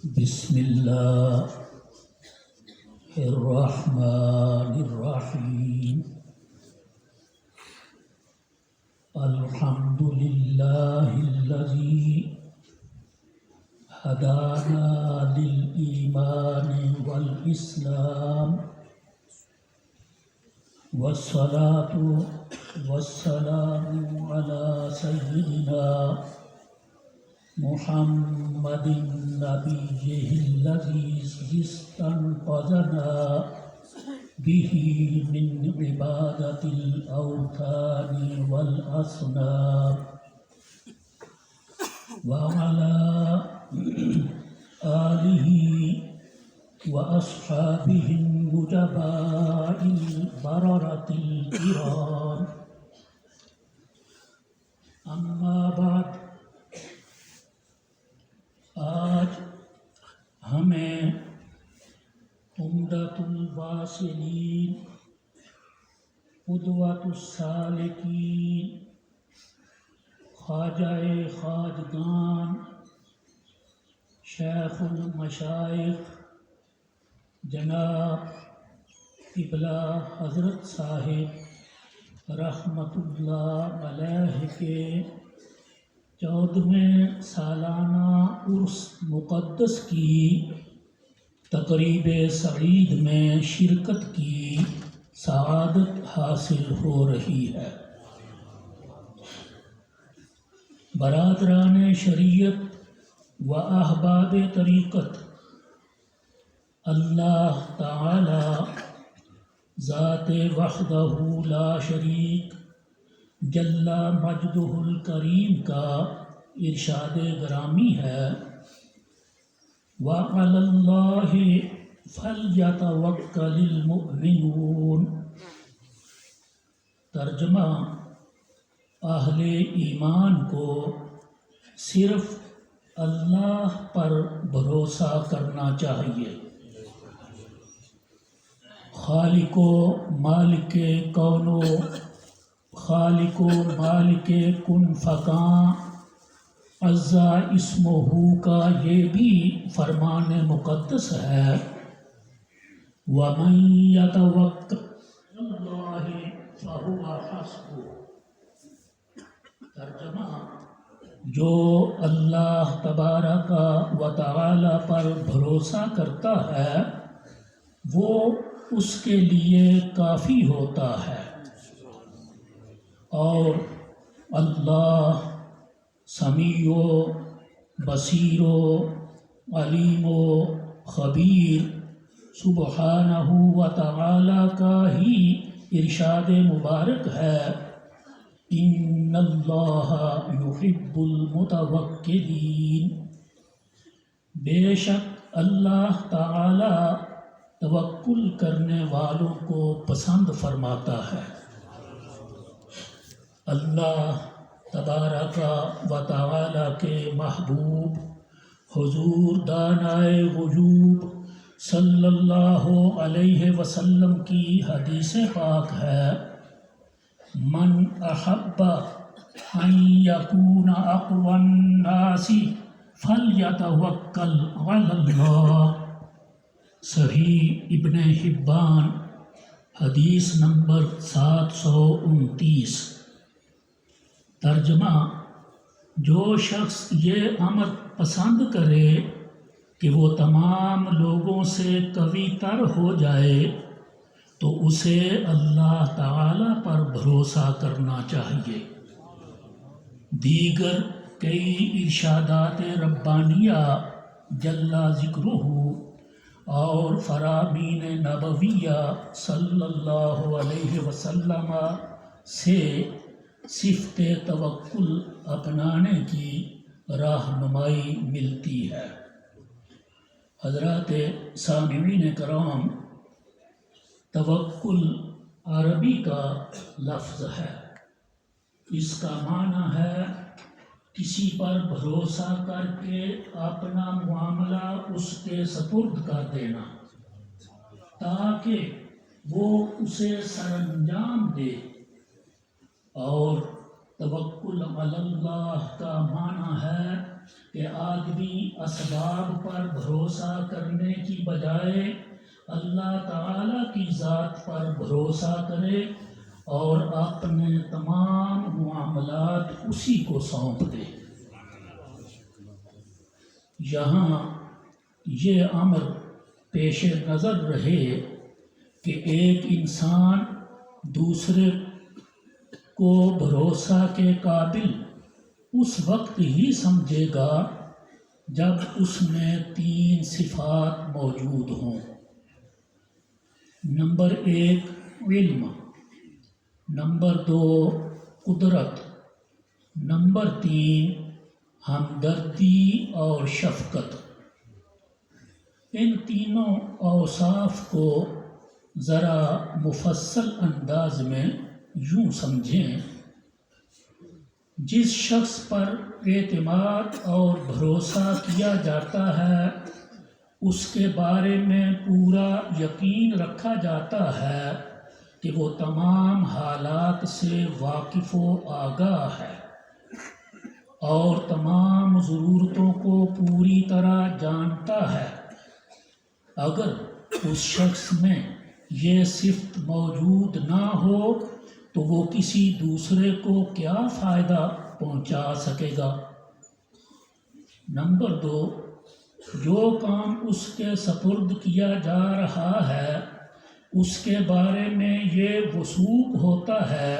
بسم اللہ الرحمن الرحیم الحمد للہ الذی ہدانا للایمان والاسلام والصلاة والسلام علی سیدنا محمد نبیہ الذی استنقذنا به من عبادة الأوثان والأصنام وعلى آله وأصحابه النجباء البررة الكرام أما بعد آج ہمیں عمدۃ الواصلین قدوۃ السالکین خواجہ خواجگان شیخ المشائخ جناب قبلہ حضرت صاحب رحمۃ اللہ علیہ کے 14ویں سالانہ عرس مقدس کی تقریب سعید میں شرکت کی سعادت حاصل ہو رہی ہے۔ برادران شریعت و احباب طریقت، اللہ تعالی ذات وحدہ لا شریک جل مجدہ الکریم کا ارشاد گرامی ہے وَعَلَى اللَّهِ فَلْيَتَوَكَّلِ الْمُؤْمِنُونَ۔ ترجمہ: اہل ایمان کو صرف اللہ پر بھروسہ کرنا چاہیے۔ خالق و مالک کون خالق و مالک کن فکاں عزا اسمہ کا یہ بھی فرمان مقدس ہے وَمَن يَتَوَكَّلْ عَلَى اللَّهِ فَهُوَ حَسْبُهُ۔ ترجمہ: جو اللہ تبارک و تعالی پر بھروسہ کرتا ہے وہ اس کے لیے کافی ہوتا ہے، اور اللہ سمیع و بصیر و علیم و خبیر سبحانہ و تعالی کا ہی ارشاد مبارک ہے ان اللہ یحب المتوکلین۔ بے شک اللہ تعالی توکل کرنے والوں کو پسند فرماتا ہے۔ اللہ تبارک و تعالی کے محبوب حضور دانائے غیوب صلی اللہ علیہ وسلم کی حدیث پاک ہے من احب ان یکون اقوی الناس فلیتوکل علی اللہ۔ صحیح ابن حبان حدیث نمبر 729۔ ترجمہ: جو شخص یہ امر پسند کرے کہ وہ تمام لوگوں سے قوی تر ہو جائے تو اسے اللہ تعالی پر بھروسہ کرنا چاہیے۔ دیگر کئی ارشادات ربانیہ جل ذکرہ اور فرامین نبویہ صلی اللہ علیہ وسلم سے صفت توکل اپنانے کی رہنمائی ملتی ہے۔ حضرات سامعین کرام، توکل عربی کا لفظ ہے۔ اس کا معنی ہے کسی پر بھروسہ کر کے اپنا معاملہ اس کے سپرد کر دینا تاکہ وہ اسے سرانجام دے، اور توکل علی اللہ کا معنی ہے کہ آدمی اسباب پر بھروسہ کرنے کی بجائے اللہ تعالیٰ کی ذات پر بھروسہ کرے اور اپنے تمام معاملات اسی کو سونپ دے۔ یہاں یہ امر پیش نظر رہے کہ ایک انسان دوسرے کو بھروسہ کے قابل اس وقت ہی سمجھے گا جب اس میں 3 صفات موجود ہوں۔ نمبر 1 علم، نمبر 2 قدرت، نمبر 3 ہمدردی اور شفقت۔ ان تینوں اوصاف کو ذرا مفصل انداز میں یوں سمجھیں، جس شخص پر اعتماد اور بھروسہ کیا جاتا ہے اس کے بارے میں پورا یقین رکھا جاتا ہے کہ وہ تمام حالات سے واقف و آگاہ ہے اور تمام ضرورتوں کو پوری طرح جانتا ہے۔ اگر اس شخص میں یہ صفت موجود نہ ہو تو وہ کسی دوسرے کو کیا فائدہ پہنچا سکے گا؟ نمبر 2، جو کام اس کے سپرد کیا جا رہا ہے اس کے بارے میں یہ وثوق ہوتا ہے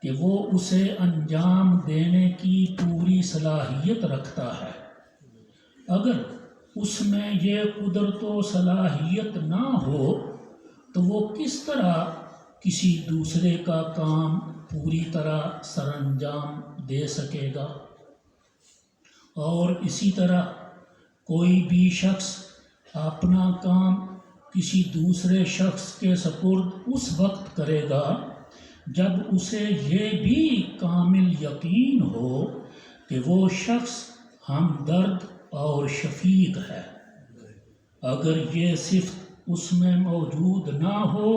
کہ وہ اسے انجام دینے کی پوری صلاحیت رکھتا ہے۔ اگر اس میں یہ قدرت و صلاحیت نہ ہو تو وہ کس طرح کسی دوسرے کا کام پوری طرح سر انجام دے سکے گا؟ اور اسی طرح کوئی بھی شخص اپنا کام کسی دوسرے شخص کے سپرد اس وقت کرے گا جب اسے یہ بھی کامل یقین ہو کہ وہ شخص ہمدرد اور شفیق ہے۔ اگر یہ صفت اس میں موجود نہ ہو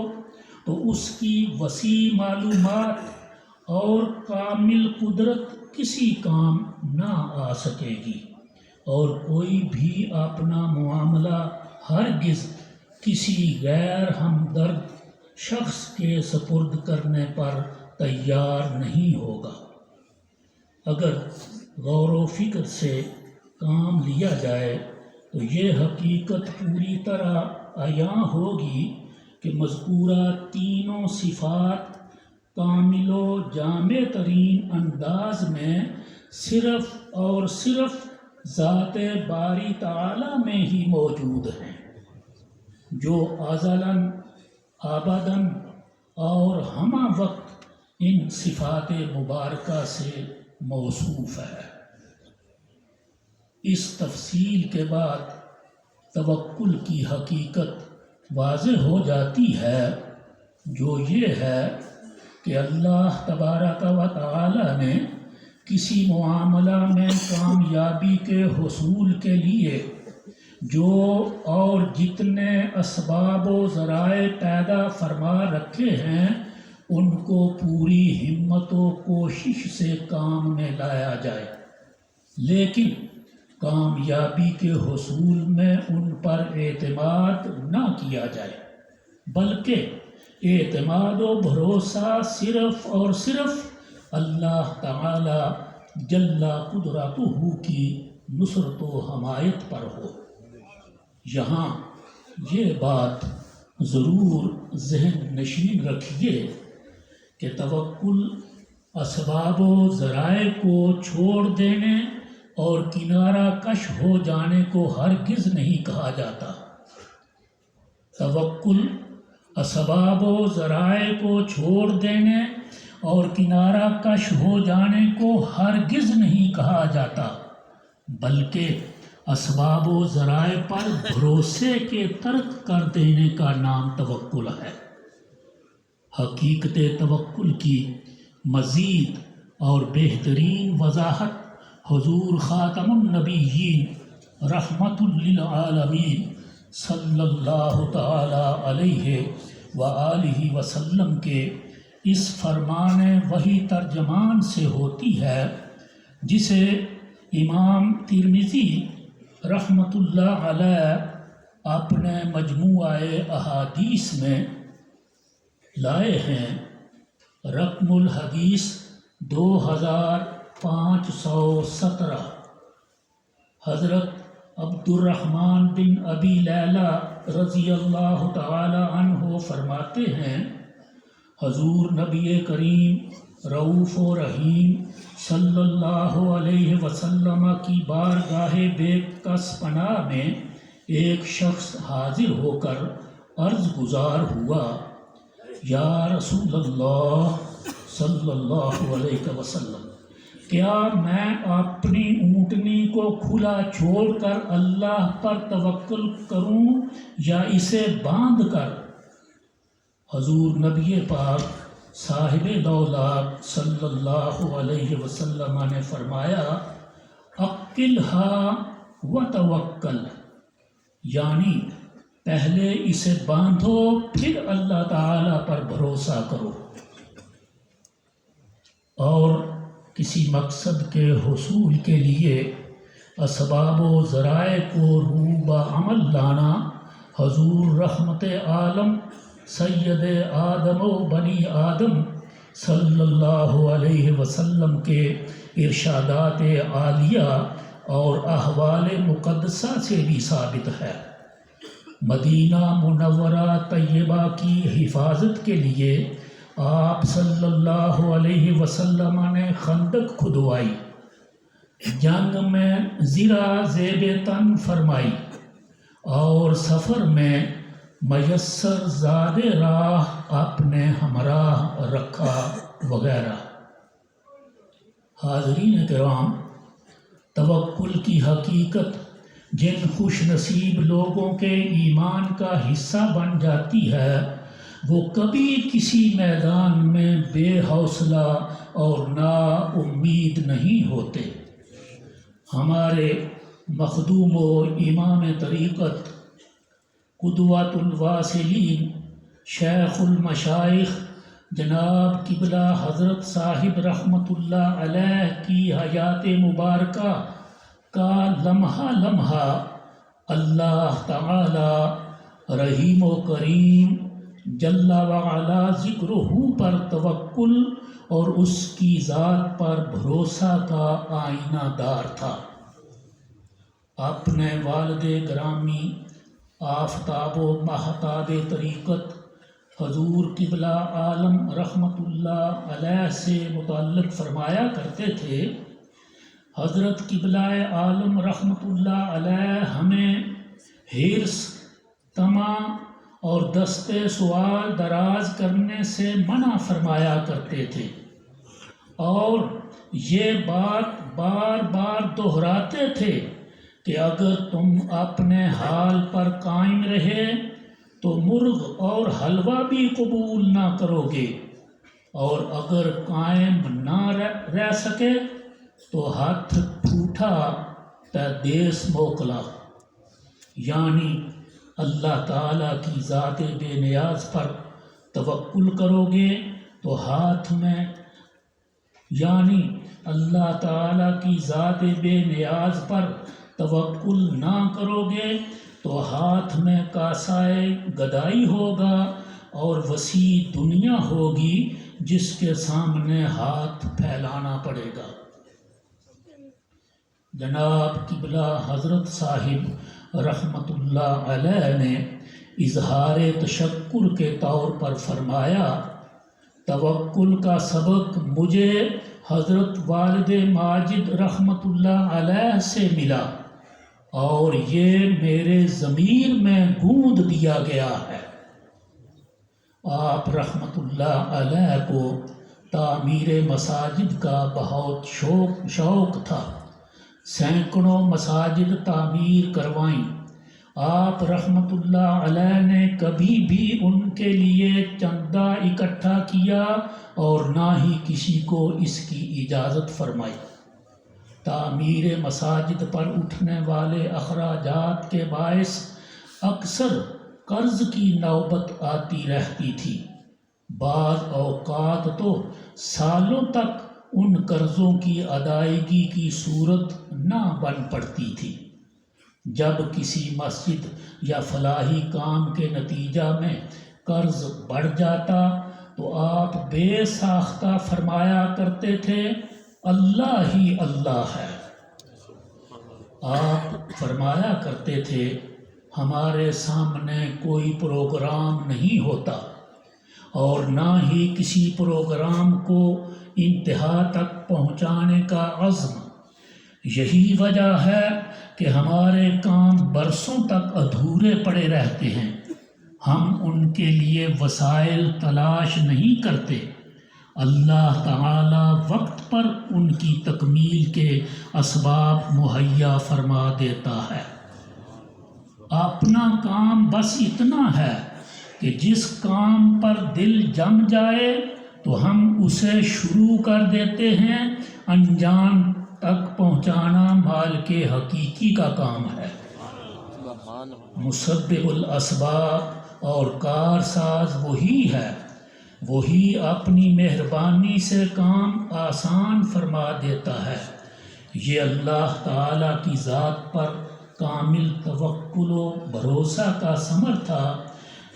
تو اس کی وسیع معلومات اور کامل قدرت کسی کام نہ آ سکے گی، اور کوئی بھی اپنا معاملہ ہرگز کسی غیر ہمدرد شخص کے سپرد کرنے پر تیار نہیں ہوگا۔ اگر غور و فکر سے کام لیا جائے تو یہ حقیقت پوری طرح عیاں ہوگی کہ مذکورہ تینوں صفات کامل و جامع ترین انداز میں صرف اور صرف ذات باری تعالیٰ میں ہی موجود ہیں، جو ازلاً ابداً اور ہمہ وقت ان صفات مبارکہ سے موصوف ہے۔ اس تفصیل کے بعد توکل کی حقیقت واضح ہو جاتی ہے، جو یہ ہے کہ اللہ تبارک و تعالی نے کسی معاملہ میں کامیابی کے حصول کے لیے جو اور جتنے اسباب و ذرائع پیدا فرما رکھے ہیں ان کو پوری ہمت و کوشش سے کام میں لایا جائے، لیکن کامیابی کے حصول میں ان پر اعتماد نہ کیا جائے، بلکہ اعتماد و بھروسہ صرف اور صرف اللہ تعالی جل قدرتہ کی نصرت و حمایت پر ہو۔ یہاں یہ بات ضرور ذہن نشین رکھیے کہ توکل اسباب و ذرائع کو چھوڑ دینے اور کنارہ کش ہو جانے کو ہرگز نہیں کہا جاتا۔ توکل اسباب و ذرائع کو چھوڑ دینے اور کنارہ کش ہو جانے کو ہرگز نہیں کہا جاتا، بلکہ اسباب و ذرائع پر بھروسے کے ترک کر دینے کا نام توکل ہے۔ حقیقت توکل کی مزید اور بہترین وضاحت حضور خاتم النبیین رحمت للعالمین صلی اللہ تعالی علیہ وآلہ وسلم کے اس فرمان وحی ترجمان سے ہوتی ہے، جسے امام ترمذی رحمۃ اللہ علیہ اپنے مجموعہ احادیث میں لائے ہیں رقم الحدیث 2517۔ حضرت عبد الرحمن بن ابی لیلہ رضی اللہ تعالی عنہ فرماتے ہیں حضور نبی کریم رؤوف و رحیم صلی اللہ علیہ وسلم کی بارگاہ بے کس پناہ میں ایک شخص حاضر ہو کر عرض گزار ہوا، یا رسول اللہ صلی اللہ علیہ وسلم، کیا میں اپنی اونٹنی کو کھلا چھوڑ کر اللہ پر توکل کروں یا اسے باندھ کر؟ حضور نبی پاک صاحب دولت صلی اللہ علیہ وسلم نے فرمایا، عقلھا وتوکل، یعنی پہلے اسے باندھو پھر اللہ تعالی پر بھروسہ کرو۔ اور کسی مقصد کے حصول کے لیے اسباب و ذرائع کو روبہ عمل لانا حضور رحمت عالم سید آدم و بنی آدم صلی اللہ علیہ وسلم کے ارشادات عالیہ اور احوال مقدسہ سے بھی ثابت ہے۔ مدینہ منورہ طیبہ کی حفاظت کے لیے آپ صلی اللہ علیہ وسلم نے خندق کھدوائی، جنگ میں زرہ زیب تن فرمائی، اور سفر میں میسر زاد راہ اپنے ہمراہ رکھا وغیرہ۔ حاضرین کرام، توکل کی حقیقت جن خوش نصیب لوگوں کے ایمان کا حصہ بن جاتی ہے وہ کبھی کسی میدان میں بے حوصلہ اور نا امید نہیں ہوتے۔ ہمارے مخدوم و امام طریقت قدوۃ الواصلین شیخ المشائخ جناب قبلہ حضرت صاحب رحمۃ اللہ علیہ کی حیات مبارکہ کا لمحہ لمحہ اللہ تعالی رحیم و کریم جل وعلا ذکرہ پر توکل اور اس کی ذات پر بھروسہ کا آئینہ دار تھا۔ اپنے والد گرامی آفتاب و مہتاب طریقت حضور قبلہ عالم رحمۃ اللہ علیہ سے متعلق فرمایا کرتے تھے، حضرت قبلہ عالم رحمۃ اللہ علیہ ہمیں حرص، طمع اور دستے سوال دراز کرنے سے منع فرمایا کرتے تھے، اور یہ بات بار بار دہراتے تھے کہ اگر تم اپنے حال پر قائم رہے تو مرغ اور حلوہ بھی قبول نہ کرو گے، اور اگر قائم نہ رہ سکے تو ہاتھ پھوٹا تے دیس موکلا، یعنی اللہ تعالیٰ کی ذات بے نیاز پر توکل کرو گے تو ہاتھ میں، یعنی اللہ تعالیٰ کی ذات بے نیاز پر توکل نہ کرو گے تو ہاتھ میں کاسائے گدائی ہوگا اور وسیع دنیا ہوگی جس کے سامنے ہاتھ پھیلانا پڑے گا۔ جناب قبلہ حضرت صاحب رحمۃ اللہ علیہ نے اظہار تشکر کے طور پر فرمایا، توکل کا سبق مجھے حضرت والد ماجد رحمۃ اللہ علیہ سے ملا اور یہ میرے ضمیر میں گوندھ دیا گیا ہے۔ آپ رحمۃ اللہ علیہ کو تعمیر مساجد کا بہت شوق تھا، سینکڑوں مساجد تعمیر کروائیں۔ آپ رحمۃ اللہ علیہ نے کبھی بھی ان کے لیے چندہ اکٹھا کیا اور نہ ہی کسی کو اس کی اجازت فرمائی۔ تعمیر مساجد پر اٹھنے والے اخراجات کے باعث اکثر قرض کی نوبت آتی رہتی تھی، بعض اوقات تو سالوں تک ان قرضوں کی ادائیگی کی صورت نہ بن پڑتی تھی۔ جب کسی مسجد یا فلاحی کام کے نتیجہ میں قرض بڑھ جاتا تو آپ بے ساختہ فرمایا کرتے تھے اللہ ہی اللہ ہے۔ آپ فرمایا کرتے تھے ہمارے سامنے کوئی پروگرام نہیں ہوتا اور نہ ہی کسی پروگرام کو انتہا تک پہنچانے کا عزم۔ یہی وجہ ہے کہ ہمارے کام برسوں تک ادھورے پڑے رہتے ہیں۔ ہم ان کے لیے وسائل تلاش نہیں کرتے، اللہ تعالی وقت پر ان کی تکمیل کے اسباب مہیا فرما دیتا ہے۔ اپنا کام بس اتنا ہے کہ جس کام پر دل جم جائے تو ہم اسے شروع کر دیتے ہیں، انجام تک پہنچانا مالک حقیقی کا کام ہے۔ مسبب الاسباب اور کارساز وہی ہے، وہی اپنی مہربانی سے کام آسان فرما دیتا ہے۔ یہ اللہ تعالی کی ذات پر کامل توکل و بھروسہ کا ثمر تھا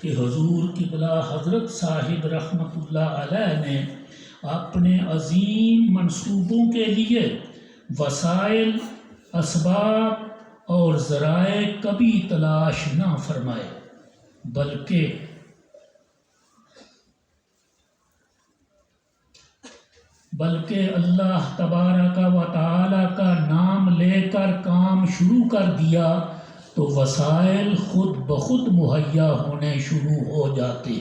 کہ حضور قبلہ حضرت صاحب رحمۃ اللہ علیہ نے اپنے عظیم منصوبوں کے لیے وسائل، اسباب اور ذرائع کبھی تلاش نہ فرمائے، بلکہ اللہ تبارک و تعالی کا نام لے کر کام شروع کر دیا تو وسائل خود بخود مہیا ہونے شروع ہو جاتے۔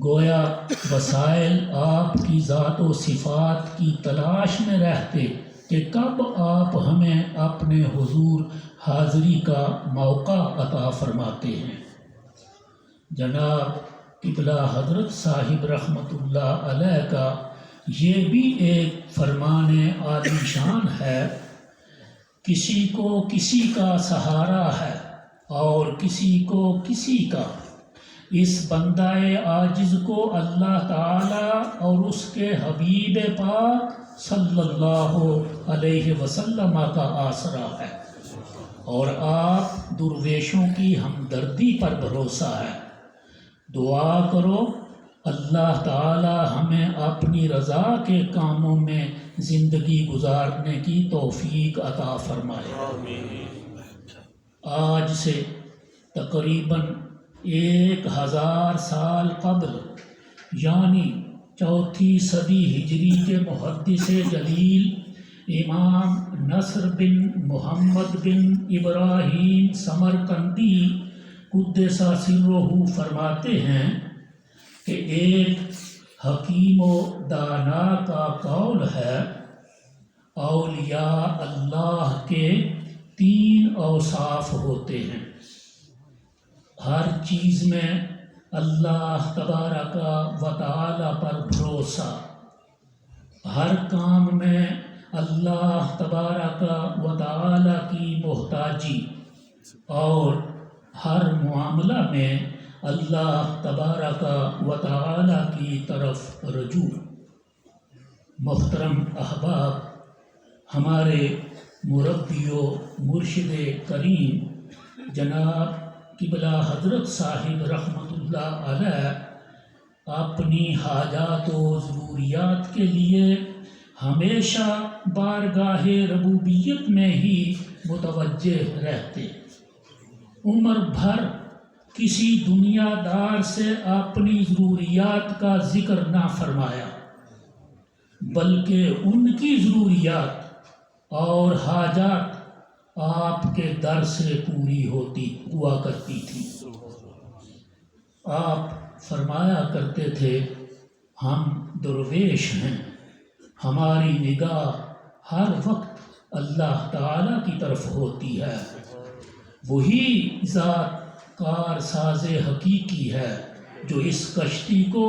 گویا وسائل آپ کی ذات و صفات کی تلاش میں رہتے کہ کب آپ ہمیں اپنے حضور حاضری کا موقع عطا فرماتے ہیں۔ جناب قبلہ حضرت صاحب رحمۃ اللہ علیہ کا یہ بھی ایک فرمان عالی شان ہے، کسی کو کسی کا سہارا ہے اور کسی کو کسی کا۔ اس بندہ عاجز کو اللہ تعالی اور اس کے حبیب پاک صلی اللہ علیہ وسلم کا آسرا ہے، اور آپ درویشوں کی ہمدردی پر بھروسہ ہے۔ دعا کرو اللہ تعالی ہمیں اپنی رضا کے کاموں میں زندگی گزارنے کی توفیق عطا فرمائے۔ آج سے تقریباً 1000 سال قبل یعنی چوتھی صدی ہجری کے محدث جلیل امام نصر بن محمد بن ابراہیم سمرقندی قدس سرہ فرماتے ہیں کہ ایک حکیم و دانا کا قول ہے، اولیاء اللہ کے 3 اوصاف ہوتے ہیں: ہر چیز میں اللہ تبارک و تعالی پر بھروسہ، ہر کام میں اللہ تبارک و تعالی کی محتاجی، اور ہر معاملہ میں اللہ تبارک و تعالی کی طرف رجوع۔ محترم احباب، ہمارے مربی و مرشد کریم جناب قبلہ حضرت صاحب رحمۃ اللہ علیہ اپنی حاجات و ضروریات کے لیے ہمیشہ بارگاہ ربوبیت میں ہی متوجہ رہتے۔ عمر بھر کسی دنیا دار سے اپنی ضروریات کا ذکر نہ فرمایا، بلکہ ان کی ضروریات اور حاجات آپ کے در سے پوری ہوا کرتی تھی۔ آپ فرمایا کرتے تھے ہم درویش ہیں، ہماری نگاہ ہر وقت اللہ تعالی کی طرف ہوتی ہے، وہی ذات کار ساز حقیقی ہے جو اس کشتی کو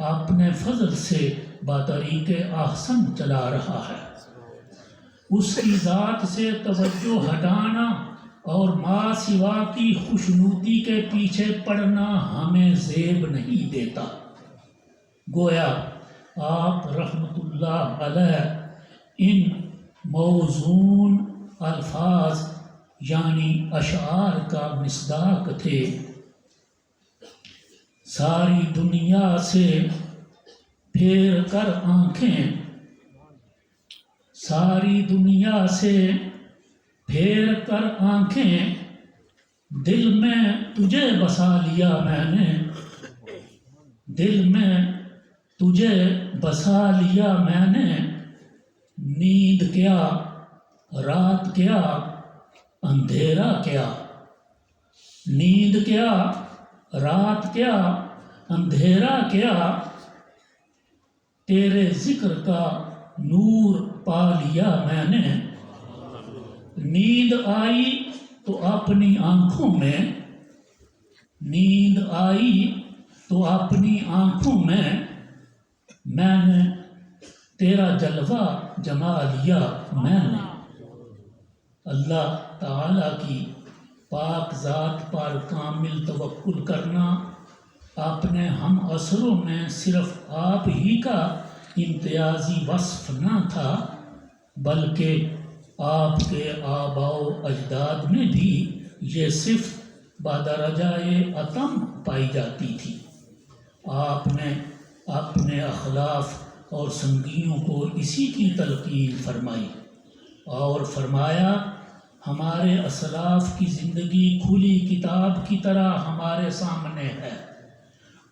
اپنے فضل سے بطریق احسن چلا رہا ہے۔ اس کی ذات سے توجہ ہٹانا اور ما سوا کی خوشنودی کے پیچھے پڑنا ہمیں زیب نہیں دیتا۔ گویا آپ رحمت اللہ علیہ ان موزون الفاظ یعنی اشعار کا مصداق تھے۔ ساری دنیا سے پھیر کر آنکھیں، ساری دنیا سے پھیر کر آنکھیں، دل میں تجھے بسا لیا میں نے، دل میں تجھے بسا لیا میں نے، نیند کیا رات کیا اندھیرا کیا، نیند کیا رات کیا اندھیرا کیا، تیرے ذکر کا نور پا لیا میں نے، نیند آئی تو اپنی آنکھوں میں، نیند آئی تو اپنی آنکھوں میں نے تیرا جلوہ جما لیا میں نے۔ اللہ تعالیٰ کی پاک ذات پر کامل توکل کرنا اپنے ہم عصروں میں صرف آپ ہی کا امتیازی وصف نہ تھا، بلکہ آپ کے آباء و اجداد میں بھی یہ صفت بدرجۂ اتم پائی جاتی تھی۔ آپ نے اپنے اخلاف اور سنگیوں کو اسی کی تلقین فرمائی اور فرمایا، ہمارے اسلاف کی زندگی کھلی کتاب کی طرح ہمارے سامنے ہے،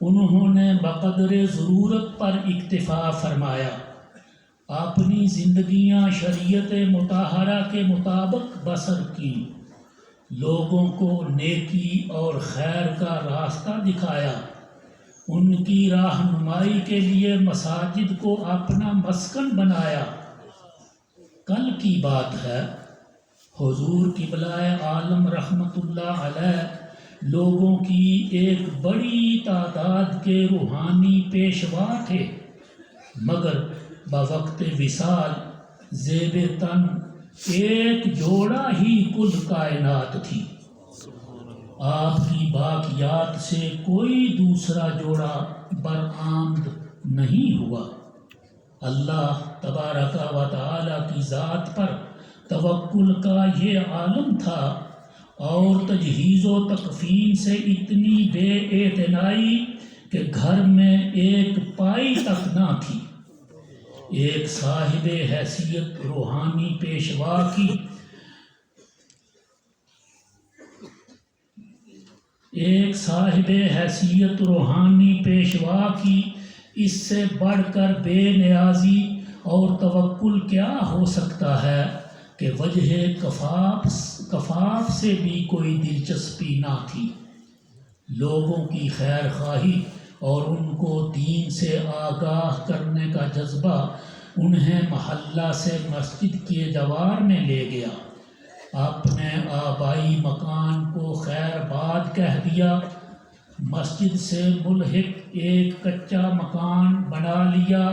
انہوں نے بقدر ضرورت پر اکتفا فرمایا، اپنی زندگیاں شریعت مطہرہ کے مطابق بسر کی، لوگوں کو نیکی اور خیر کا راستہ دکھایا، ان کی رہنمائی کے لیے مساجد کو اپنا مسکن بنایا۔ کل کی بات ہے، حضور قبلہ عالم رحمت اللہ علیہ لوگوں کی ایک بڑی تعداد کے روحانی پیشوا تھے، مگر بوقت وصال زیب تن ایک جوڑا ہی کل کائنات تھی۔ آپ کی باقیات سے کوئی دوسرا جوڑا برآمد نہیں ہوا۔ اللہ تبارک و تعالیٰ کی ذات پر توکل کا یہ عالم تھا، اور تجہیز و تکفین سے اتنی بے اعتنائی کہ گھر میں ایک پائی تک نہ تھی۔ ایک صاحب حیثیت روحانی پیشوا کی ایک صاحب حیثیت روحانی پیشوا کی اس سے بڑھ کر بے نیازی اور توکل کیا ہو سکتا ہے کہ وجہ کفاف سے بھی کوئی دلچسپی نہ تھی۔ لوگوں کی خیر خواہی اور ان کو دین سے آگاہ کرنے کا جذبہ انہیں محلہ سے مسجد کے جوار میں لے گیا، اپنے آبائی مکان کو خیر باد کہہ دیا، مسجد سے ملحق ایک کچا مکان بنا لیا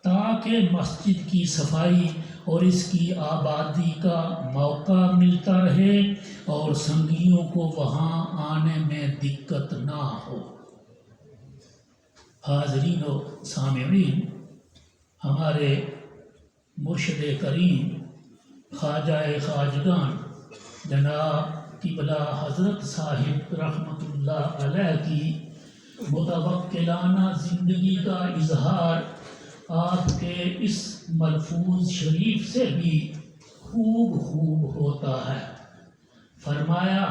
تاکہ مسجد کی صفائی اور اس کی آبادی کا موقع ملتا رہے اور سنگیوں کو وہاں آنے میں دقت نہ ہو۔ حاضرین و سامعین، ہمارے مرشد کریم خواجہ خواجگان جناب قبلہ حضرت صاحب رحمت اللہ علیہ کی متوکلانہ زندگی کا اظہار آپ کے اس ملفوظ شریف سے بھی خوب ہوتا ہے۔ فرمایا،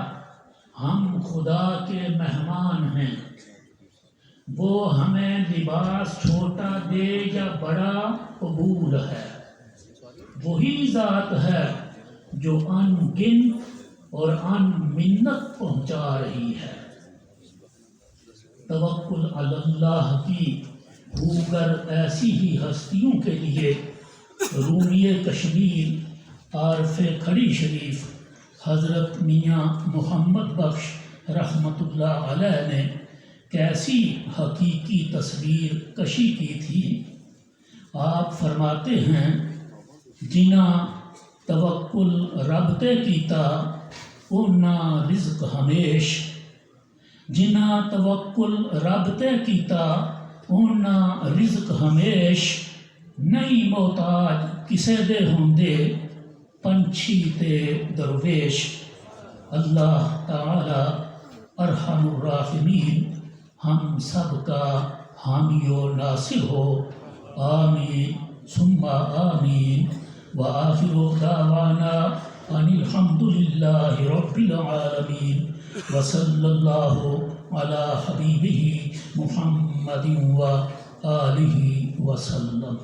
ہم خدا کے مہمان ہیں، وہ ہمیں لباس چھوٹا دے یا بڑا قبول ہے، وہی ذات ہے جو ان گن اور ان منت پہنچا رہی ہے۔ توکل علی اللہ کی ہوگر ایسی ہی ہستیوں کے لیے رومی کشمیر عارف کھڑی شریف حضرت میاں محمد بخش رحمت اللہ علیہ نے کیسی حقیقی تصویر کشی کی تھی۔ آپ فرماتے ہیں، جنا توکل رب تے کیتا انہاں رزق ہمیش، جنا توکل رب تے کیتا انہاں رزق ہمیش نہیں محتاج کسے دے ہوندے پنچھی تے درویش اللہ تعالی ارحم الراحمین ہم سب کا حامی و ناصر ہو آمین ثم آمین وآخر دعوانا ان الحمد للہ رب العالمین وصلی اللہ علی حبیبہ محمد و آلہ وسلم.